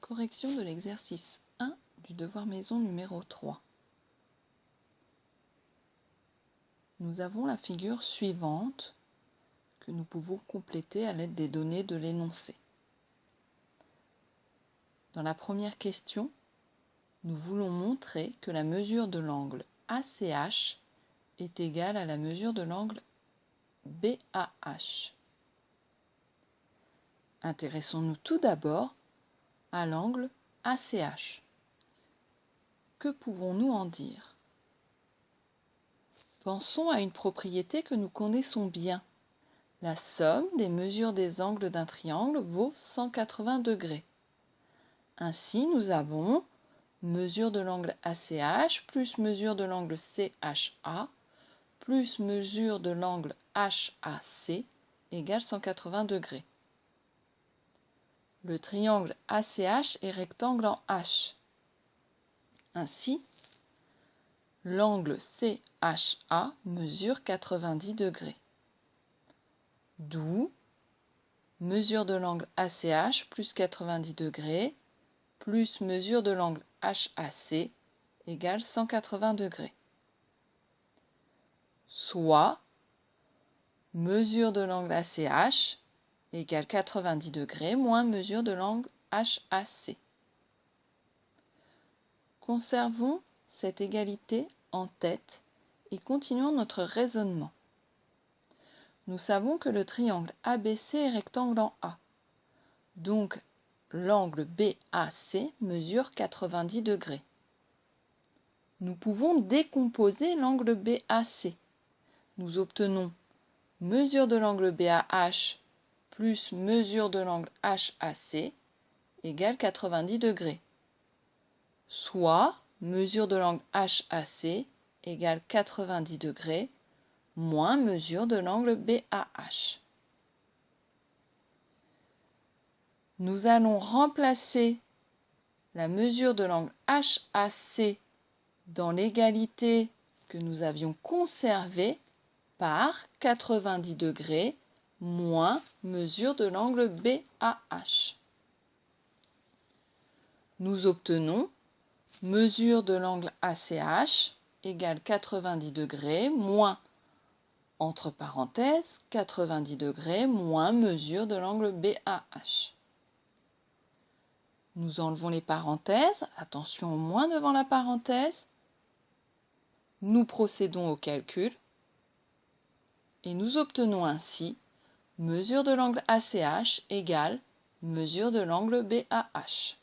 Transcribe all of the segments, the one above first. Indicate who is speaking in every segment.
Speaker 1: Correction de l'exercice 1 du devoir maison numéro 3. Nous avons la figure suivante que nous pouvons compléter à l'aide des données de l'énoncé. Dans la première question, nous voulons montrer que la mesure de l'angle ACH est égale à la mesure de l'angle BAH. Intéressons-nous tout d'abord à l'angle ACH. Que pouvons-nous en dire? Pensons à une propriété que nous connaissons bien. La somme des mesures des angles d'un triangle vaut 180 degrés. Ainsi, nous avons mesure de l'angle ACH plus mesure de l'angle CHA plus mesure de l'angle HAC égale 180 degrés. Le triangle ACH est rectangle en H. Ainsi, l'angle CHA mesure 90 degrés. D'où mesure de l'angle ACH plus 90 degrés plus mesure de l'angle HAC égale 180 degrés. Soit mesure de l'angle ACH égale 90 degrés moins mesure de l'angle HAC. Conservons cette égalité en tête et continuons notre raisonnement. Nous savons que le triangle ABC est rectangle en A. Donc, l'angle BAC mesure 90 degrés. Nous pouvons décomposer l'angle BAC. Nous obtenons mesure de l'angle BAH plus mesure de l'angle HAC égale 90 degrés. Soit mesure de l'angle HAC égale 90 degrés moins mesure de l'angle BAH. Nous allons remplacer la mesure de l'angle HAC dans l'égalité que nous avions conservée par 90 degrés moins mesure de l'angle BAH. Nous obtenons mesure de l'angle ACH égale 90 degrés moins, entre parenthèses, 90 degrés moins mesure de l'angle BAH. Nous enlevons les parenthèses, attention au moins devant la parenthèse. Nous procédons au calcul et nous obtenons ainsi mesure de l'angle ACH égale mesure de l'angle BAH.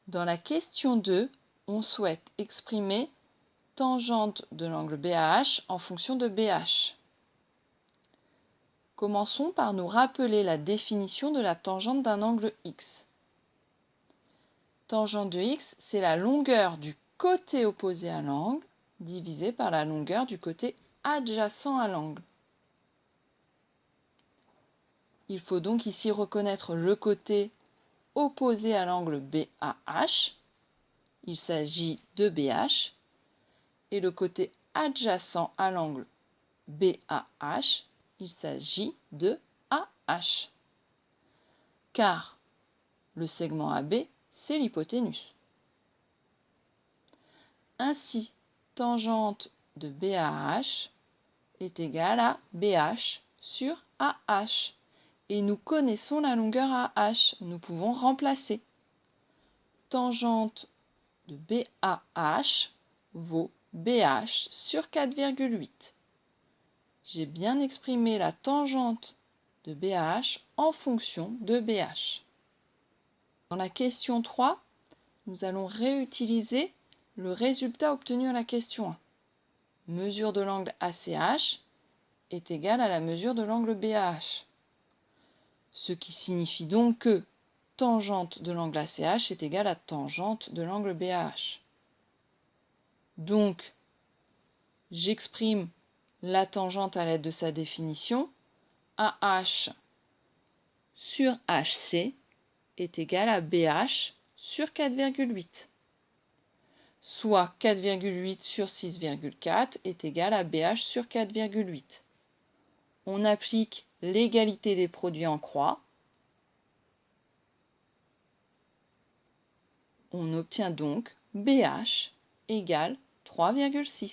Speaker 1: Dans la question 2, on souhaite exprimer tangente de l'angle BAH en fonction de BH. Commençons par nous rappeler la définition de la tangente d'un angle X. Tangente de X, c'est la longueur du côté opposé à l'angle divisé par la longueur du côté adjacent à l'angle. Il faut donc ici reconnaître le côté opposé à l'angle BAH, il s'agit de BH, et le côté adjacent à l'angle BAH, il s'agit de AH. Car le segment AB, c'est l'hypoténuse. Ainsi, tangente de BAH est égale à BH sur AH. Et nous connaissons la longueur AH, nous pouvons remplacer. Tangente de BAH vaut BH sur 4,8. J'ai bien exprimé la tangente de BH en fonction de BH. Dans la question 3, nous allons réutiliser le résultat obtenu à la question 1. Mesure de l'angle ACH est égale à la mesure de l'angle BAH. Ce qui signifie donc que tangente de l'angle ACH est égale à tangente de l'angle BAH. Donc, j'exprime la tangente à l'aide de sa définition. AH sur HC est égal à BH sur 4,8. Soit 4,8 sur 6,4 est égal à BH sur 4,8. On applique l'égalité des produits en croix. On obtient donc BH égale 3,6.